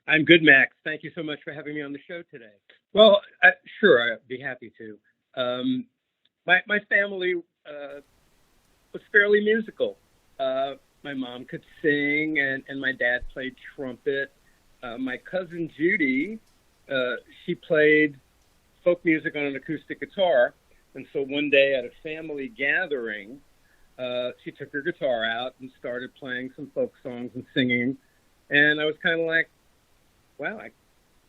I'm good, Max. Thank you so much for having me on the show today. Well, sure, I'd be happy to. Um, my family was fairly musical. My mom could sing, and my dad played trumpet. My cousin Judy, she played folk music on an acoustic guitar. And so one day at a family gathering, she took her guitar out and started playing some folk songs and singing. And I was kind of like, wow, I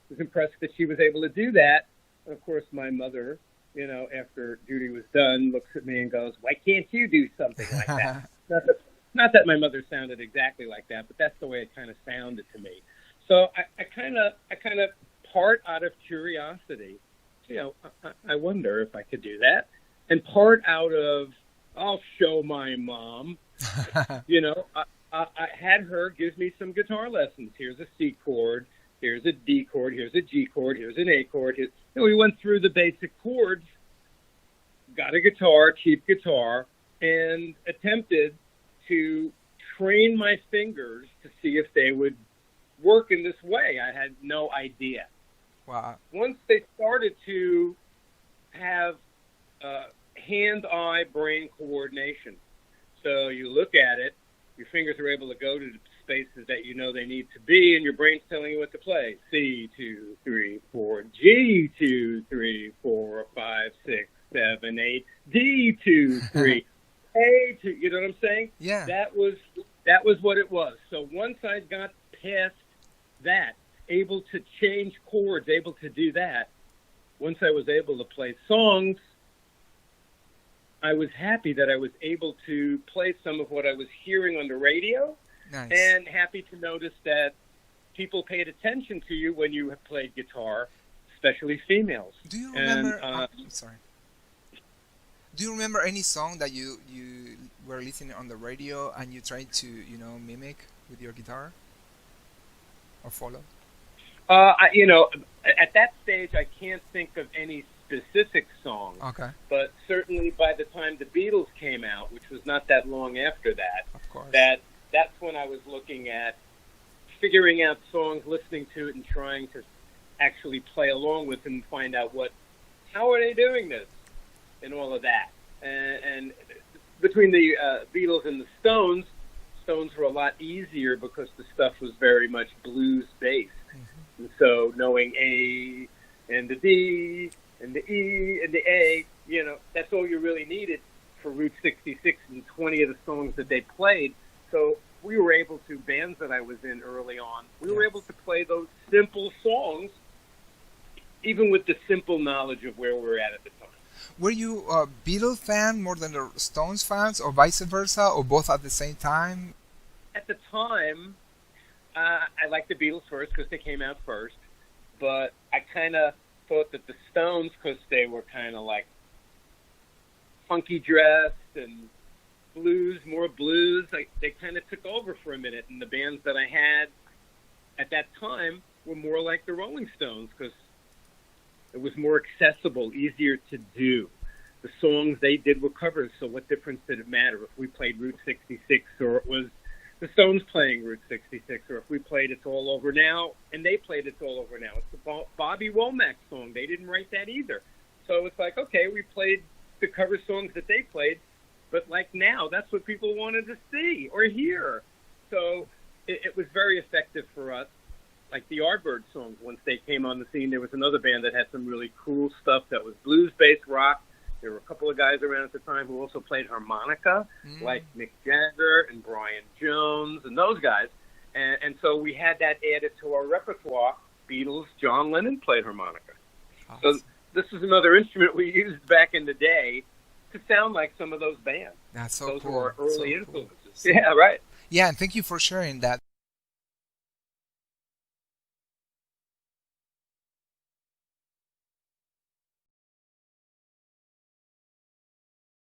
was impressed that she was able to do that. And of course, my mother, after Judy was done, looks at me and goes, "Why can't you do something like that?" Not that my mother sounded exactly like that, but that's the way it kind of sounded to me. So I kind of part out of curiosity, I wonder if I could do that, and part out of I'll show my mom. I had her give me some guitar lessons. Here's a C chord. Here's a D chord, here's a G chord, here's an A chord. We went through the basic chords, got a guitar, cheap guitar, and attempted to train my fingers to see if they would work in this way. I had no idea. Wow. Once they started to have hand-eye brain coordination, so you look at it, your fingers are able to go to the spaces that you know they need to be, and your brain's telling you what to play. C, 2, 3, 4, G, 2, 3, 4, 5, 6, 7, 8, D, 2, 3, A, 2. You know what I'm saying? Yeah. That was what it was. So once I got past that, able to change chords, able to do that, once I was able to play songs, I was happy that I was able to play some of what I was hearing on the radio. Nice. And happy to notice that people paid attention to you when you played guitar, especially females. Do you remember? Sorry. Do you remember any song that you were listening on the radio and you tried to mimic with your guitar or follow? At that stage, I can't think of any specific song. Okay. But certainly by the time the Beatles came out, which was not that long after that, Of course. that's when I was looking at figuring out songs, listening to it, and trying to actually play along with and find out how are they doing this, and all of that. And between the Beatles and the Stones were a lot easier because the stuff was very much blues based. And so knowing A and the D and the E and the A, that's all you really needed for Route 66 and 20 of the songs that they played. So we were able to, bands that I was in early on, we were able to play those simple songs, even with the simple knowledge of where we were at the time. Were you a Beatles fan more than the Stones fans, or vice versa, or both at the same time? At the time, I liked the Beatles first because they came out first, but I kind of thought that the Stones, because they were kind of like funky dressed and more blues, they kind of took over for a minute, and the bands that I had at that time were more like the Rolling Stones because it was more accessible, easier to do. The songs they did were covers, so what difference did it matter if we played Route 66 or it was the Stones playing Route 66, or if we played It's All Over Now, and they played It's All Over Now. It's a Bobby Womack song. They didn't write that either. So it's like, okay, we played the cover songs that they played, but like now, that's what people wanted to see or hear. So it was very effective for us. Like the Yardbirds songs, once they came on the scene, there was another band that had some really cool stuff that was blues-based rock. There were a couple of guys around at the time who also played harmonica, like Mick Jagger and Brian Jones and those guys. And so we had that added to our repertoire. Beatles, John Lennon played harmonica. Awesome. So this is another instrument we used back in the day to sound like some of those bands. That's so those cool. were our early so influences. Cool. Yeah, right. Yeah, and thank you for sharing that.